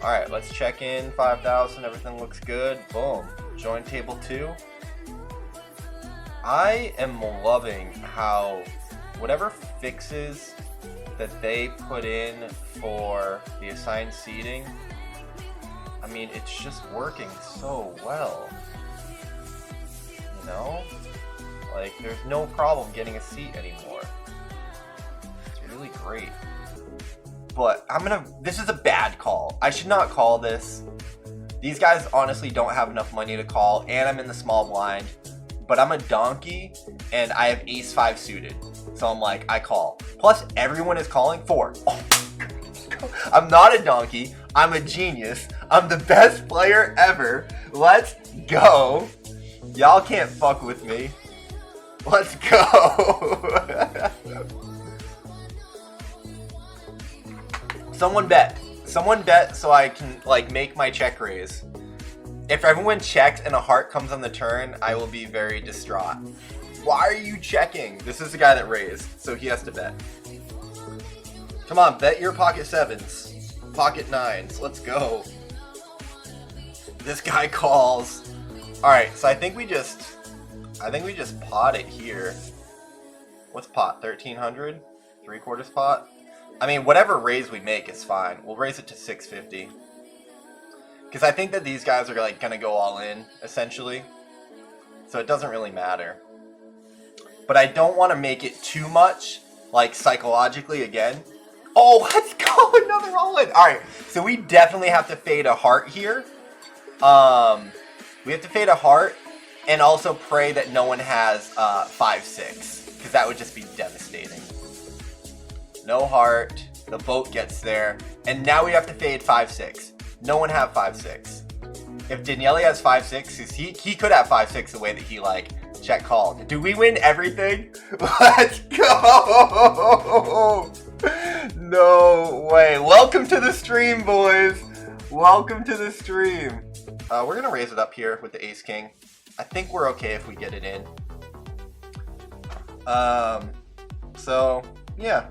Alright, let's check in. 5,000. Everything looks good. Boom. Join table 2. I am loving how whatever fixes that they put in for the assigned seating, I mean, it's just working so well. You know? Like, there's no problem getting a seat anymore. It's really great. But this is a bad call. I should not call this. These guys honestly don't have enough money to call, and I'm in the small blind. But I'm a donkey, and I have ace-5 suited. So I'm like, I call. Plus, everyone is calling 4. Oh, I'm not a donkey. I'm a genius. I'm the best player ever. Let's go. Y'all can't fuck with me. Let's go. Someone bet. Someone bet so I can, like, make my check raise. If everyone checks and a heart comes on the turn, I will be very distraught. Why are you checking? This is the guy that raised, so he has to bet. Come on, bet your pocket 7s. Pocket 9s. Let's go. This guy calls. Alright, so I think we just pot it here. What's pot? 1,300? 3/4 pot? I mean, whatever raise we make is fine. We'll raise it to 650. Because I think that these guys are like gonna go all in, essentially. So it doesn't really matter. But I don't want to make it too much, like psychologically again. Oh, let's go! Another all-in! Alright, so we definitely have to fade a heart here. We have to fade a heart and also pray that no one has 5-6. Because that would just be devastating. No heart. The boat gets there. And now we have to fade 5-6. No one have 5-6. If Daniele has 5-6, he could have 5-6 the way that he like check called. Do we win everything? Let's go! No way. Welcome to the stream, boys. Welcome to the stream. We're gonna raise it up here with the ace king. I think we're okay if we get it in. So yeah.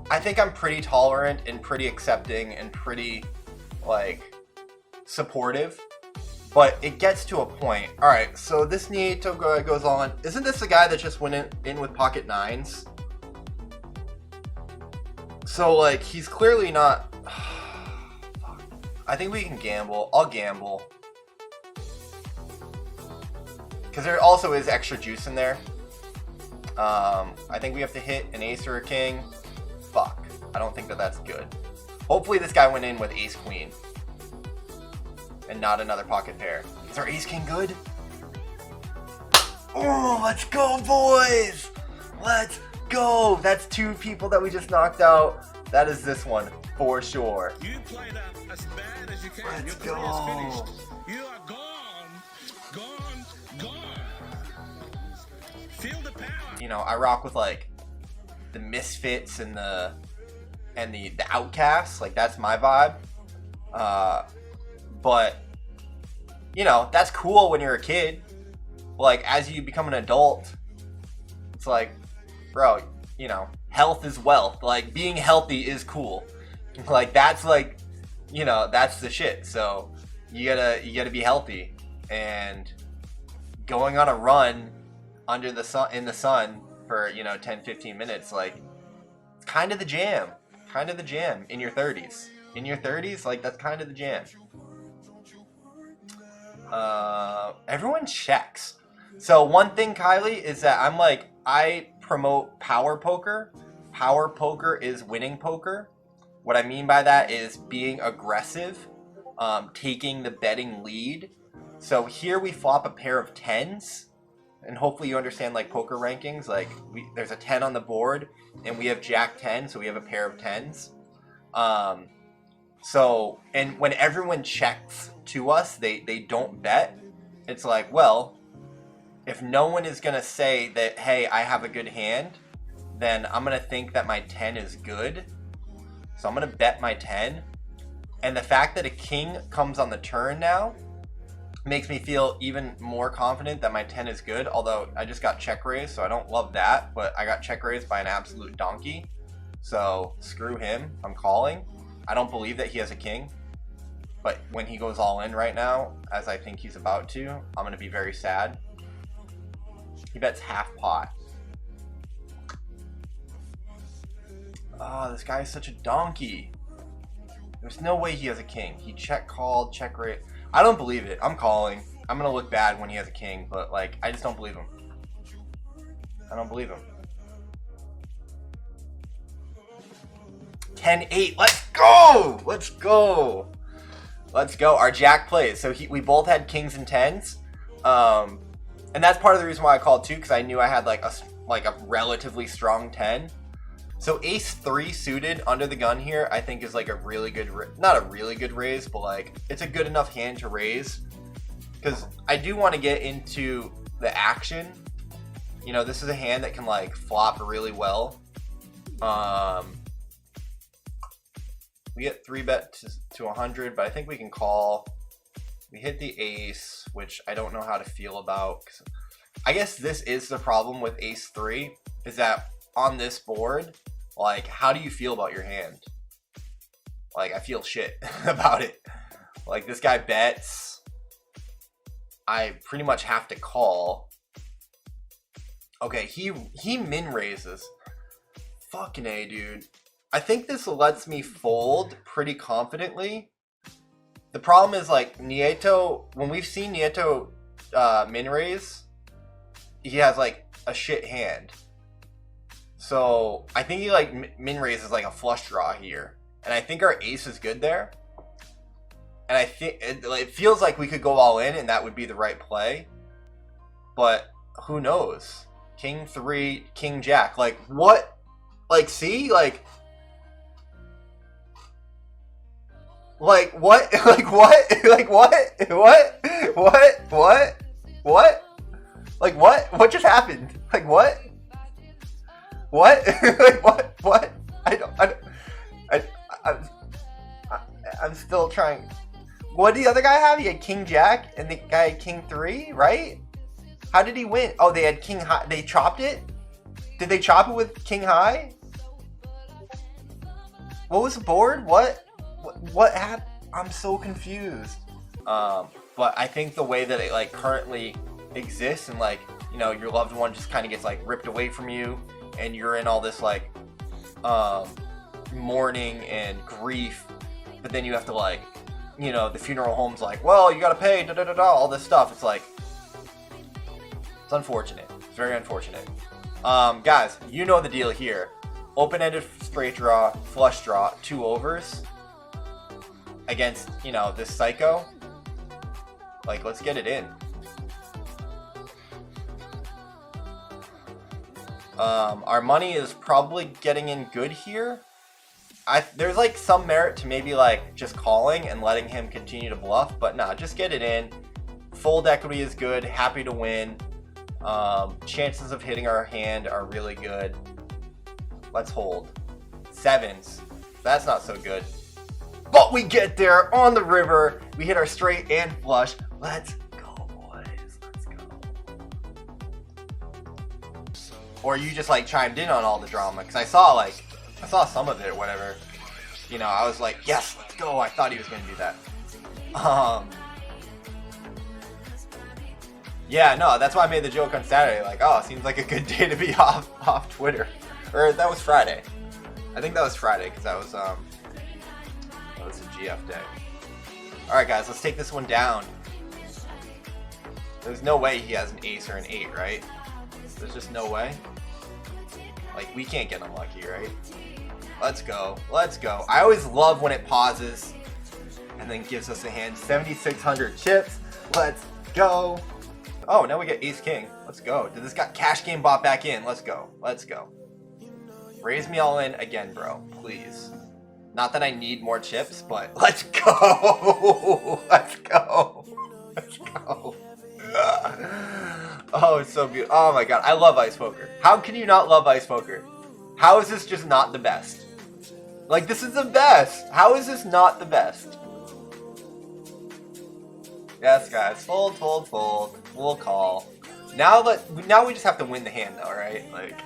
I think I'm pretty tolerant and pretty accepting and pretty, like, supportive. But it gets to a point. Alright, so this Nieto goes on. Isn't this the guy that just went in with pocket 9s? So, like, he's clearly not... I think we can gamble. I'll gamble. Because there also is extra juice in there. I think we have to hit an ace or a king. Fuck. I don't think that that's good. Hopefully this guy went in with ace queen. And not another pocket pair. Is our ace king good? Oh, let's go, boys! Let's go! That's 2 people that we just knocked out. That is this one, for sure. You played that as bad as you can. Let's Your play is go. finished. You are gone. Gone. Gone. Feel the power. You know, I rock with, like, the misfits and the outcasts. Like, that's my vibe. But you know, that's cool when you're a kid. Like, as you become an adult, it's like, bro, you know, health is wealth. Like, being healthy is cool. Like, that's like, you know, that's the shit. So you gotta be healthy. And going on a run under the sun, in the sun for, you know, 10-15 minutes, like, it's kind of the jam. Kind of the jam in your 30s. In your 30s, like, that's kind of the jam. Everyone checks. So one thing, Kylie, is that I'm like, I promote power poker. Power poker is winning poker. What I mean by that is being aggressive, taking the betting lead. So here we flop a pair of 10s, and hopefully you understand, like, poker rankings. Like, there's a 10 on the board, and we have Jack 10, so we have a pair of 10s. So, and when everyone checks to us, they don't bet. It's like, well, if no one is going to say that, hey, I have a good hand, then I'm going to think that my 10 is good. So I'm going to bet my 10. And the fact that a king comes on the turn now makes me feel even more confident that my 10 is good. Although I just got check raised, so I don't love that. But I got check raised by an absolute donkey. So screw him. I'm calling. I don't believe that he has a king. But when he goes all in right now, as I think he's about to, I'm going to be very sad. He bets half pot. Oh, this guy is such a donkey. There's no way he has a king. He check called, check rate. I don't believe it. I'm calling. I'm going to look bad when he has a king, but like, I just don't believe him. I don't believe him. 10-8. Let's go. Let's go. Let's go. Our jack plays. So we both had kings and tens. And that's part of the reason why I called too, because I knew I had like a relatively strong 10. So ace 3 suited under the gun here, I think is like a really good, not a really good raise, but like it's a good enough hand to raise. Because I do want to get into the action. You know, this is a hand that can like flop really well. We get 3-bet to 100, but I think we can call. We hit the ace, which I don't know how to feel about. I guess this is the problem with ace 3, is that on this board, like, how do you feel about your hand? Like, I feel shit about it. Like, this guy bets. I pretty much have to call. Okay, he min raises. Fucking A, dude. I think this lets me fold pretty confidently. The problem is, like, Nieto, when we've seen Nieto min raise, he has like a shit hand. So I think he like min raises like a flush draw here, and I think our ace is good there. And I think it feels like we could go all in, and that would be the right play. But who knows? King 3, King Jack. Like what? Like see? Like what? Like what? Like what? What? What? What? What? Like what? What just happened? Like what? What? Like what? What? I'm still trying. What did the other guy have? He had King Jack, and the guy had King 3, right? How did he win? Oh, they had King High. They chopped it? Did they chop it with King High? What was the board? What happened? I'm so confused. But I think the way that it like currently exists, and like, you know, your loved one just kind of gets like ripped away from you, and you're in all this like mourning and grief, but then you have to like, you know, the funeral home's like, well, you gotta pay, da da da da, all this stuff. It's like, it's unfortunate. It's very unfortunate. Guys, you know the deal here. Open-ended straight draw, flush draw, 2 overs against, you know, this psycho. Like, let's get it in. Our money is probably getting in good here. There's like some merit to maybe like just calling and letting him continue to bluff, but nah, just get it in. Fold equity is good, happy to win. Chances of hitting our hand are really good. Let's hold. 7s, that's not so good. But we get there on the river. We hit our straight and flush. Let's go, boys. Let's go. Or you just like chimed in on all the drama, because I saw some of it or whatever. You know, I was like, yes, let's go. I thought he was going to do that. Yeah, no, that's why I made the joke on Saturday. Like, oh, seems like a good day to be off Twitter. Or that was Friday. I think that was Friday, because that was a GF day. Alright, guys, let's take this one down. There's no way he has an ace or an 8, right? There's just no way. Like, we can't get unlucky, right? Let's go. Let's go. I always love when it pauses and then gives us a hand. 7,600 chips. Let's go. Oh, now we get ace king. Let's go. Did this guy cash game bot back in? Let's go. Let's go. Raise me all in again, bro. Please. Not that I need more chips, but let's go. Let's go. Let's go. Oh, it's so beautiful. Oh my god, I love ice poker. How can you not love ice poker? How is this just not the best? Like, this is the best. How is this not the best? Yes, guys. Fold, fold, fold. We'll call. Now we just have to win the hand, though, right? Like,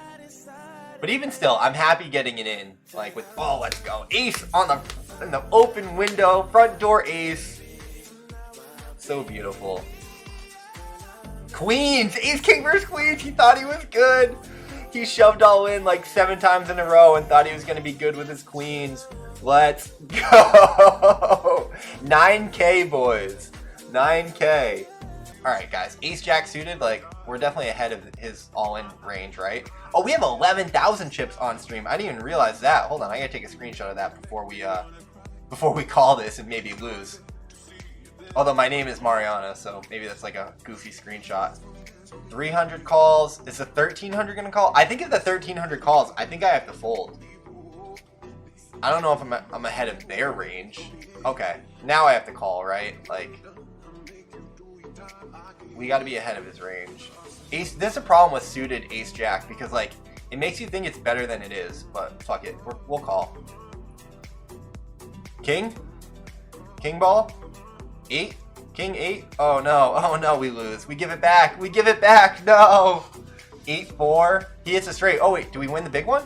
But even still, I'm happy getting it in. Like with, oh, let's go. Ace in the open window, front door ace. So beautiful. Queens! Ace King versus Queens! He thought he was good! He shoved all in like 7 times in a row and thought he was going to be good with his queens. Let's go! 9K, boys. 9K. Alright, guys. Ace Jack suited, like, we're definitely ahead of his all-in range, right? Oh, we have 11,000 chips on stream. I didn't even realize that. Hold on, I gotta take a screenshot of that before we call this and maybe lose. Although my name is Mariana, so maybe that's like a goofy screenshot. 300 calls. Is the 1300 gonna call? I think if the 1300 calls, I think I have to fold. I don't know if I'm ahead of their range. Okay, now I have to call, right? Like, we got to be ahead of his range. Ace. There's a problem with suited Ace Jack because like it makes you think it's better than it is. But fuck it, we'll call. King ball. 8. King 8. Oh no, we lose. We give it back. No. 8-4. He hits a straight. Oh wait, do we win the big one?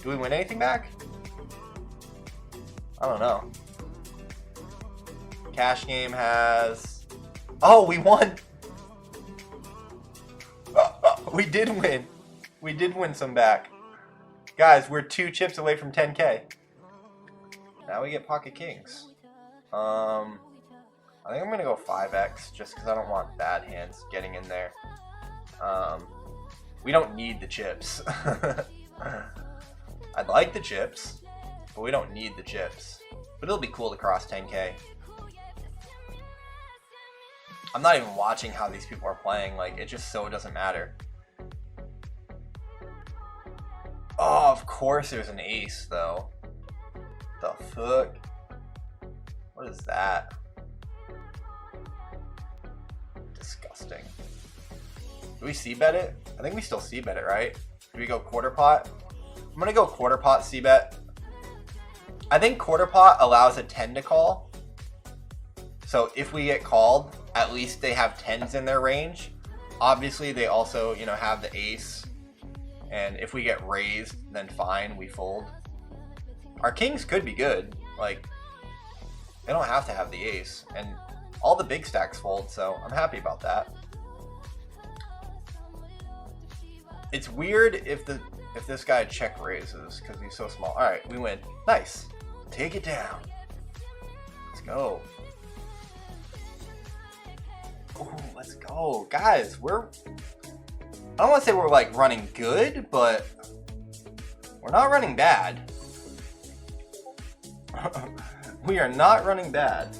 Do we win anything back? I don't know. Cash game has... Oh, we won! We did win. We did win some back. Guys, we're 2 chips away from 10K. Now we get pocket kings. I think I'm gonna go 5x just because I don't want bad hands getting in there. We don't need the chips. I'd like the chips, but we don't need the chips. But it'll be cool to cross 10K. I'm not even watching how these people are playing. Like, it just so doesn't matter. Oh, of course there's an ace, though. The fuck? What is that? Disgusting. Do we c-bet it? I think we still c-bet it, right? Do we go quarter pot? I'm gonna go quarter pot c-bet. I think quarter pot allows a 10 to call. So if we get called, at least they have 10s in their range. Obviously, they also, you know, have the ace. And if we get raised, then fine, we fold. Our kings could be good. Like, they don't have to have the ace. And all the big stacks fold, so I'm happy about that. It's weird if this guy check raises because he's so small. All right, we win. Nice. Take it down. Let's go. Ooh, let's go. Guys, I don't want to say we're like running good, but we're not running bad. We are not running bad.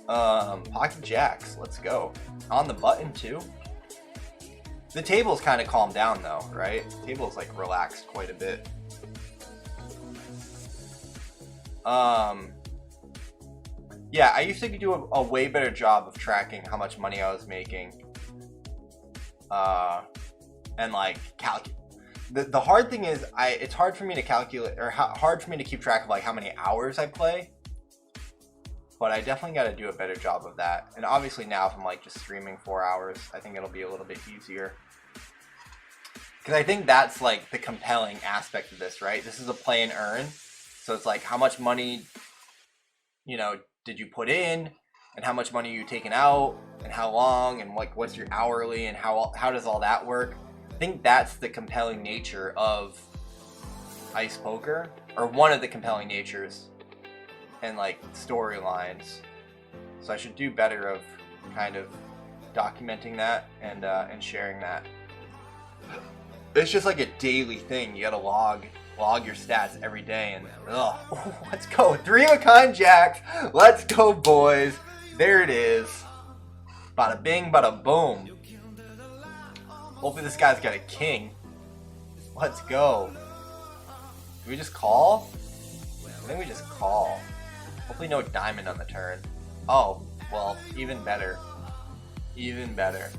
Pocket jacks. Let's go. On the button too. The table's kind of calmed down though, right? The table's like relaxed quite a bit. Yeah, I used to do a way better job of tracking how much money I was making. And like the hard thing is it's hard for me to calculate, or hard for me to keep track of like how many hours I play. But I definitely got to do a better job of that. And obviously now if I'm like just streaming 4 hours, I think it'll be a little bit easier. Because I think that's like the compelling aspect of this, right? This is a play and earn. So it's like how much money, you know, did you put in, and how much money are you taking out, and how long, and like what's your hourly, and how does all that work? I think that's the compelling nature of ice poker, or one of the compelling natures, and like storylines. So I should do better of kind of documenting that and sharing that. It's just like a daily thing. You gotta log your stats every day, and let's go. 3 of a kind jacks. Let's go, boys. There it is. Bada bing, bada boom. Hopefully this guy's got a king. Let's go. Do we just call? I think we just call. Hopefully no diamond on the turn. Oh, well, even better. Even better.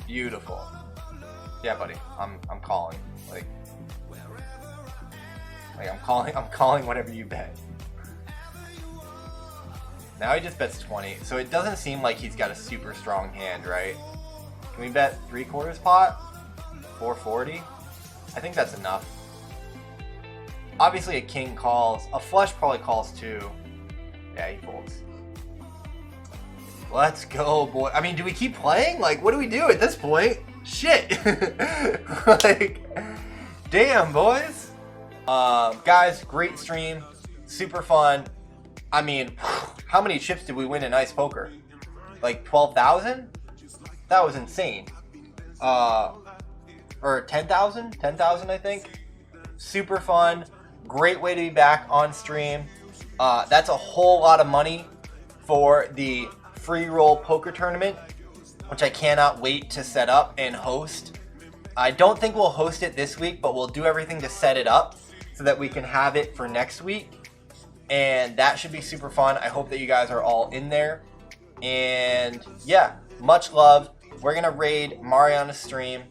Beautiful. Yeah, buddy. I'm calling. Like I'm calling whatever you bet. Now he just bets 20. So it doesn't seem like he's got a super strong hand, right? Can we bet 3/4 pot? 440? I think that's enough. Obviously a king calls. A flush probably calls too. Yeah, he folds. Let's go, boy. I mean, do we keep playing? Like, what do we do at this point? Shit. Like, damn, boys. Guys, great stream. Super fun. I mean, how many chips did we win in Ice Poker? Like 12,000? That was insane. Or 10,000? 10,000, I think. Super fun. Great way to be back on stream. That's a whole lot of money for the free roll poker tournament, which I cannot wait to set up and host. I don't think we'll host it this week, but we'll do everything to set it up so that we can have it for next week. And that should be super fun. I hope that you guys are all in there. And yeah, much love. We're going to raid Mariana's stream.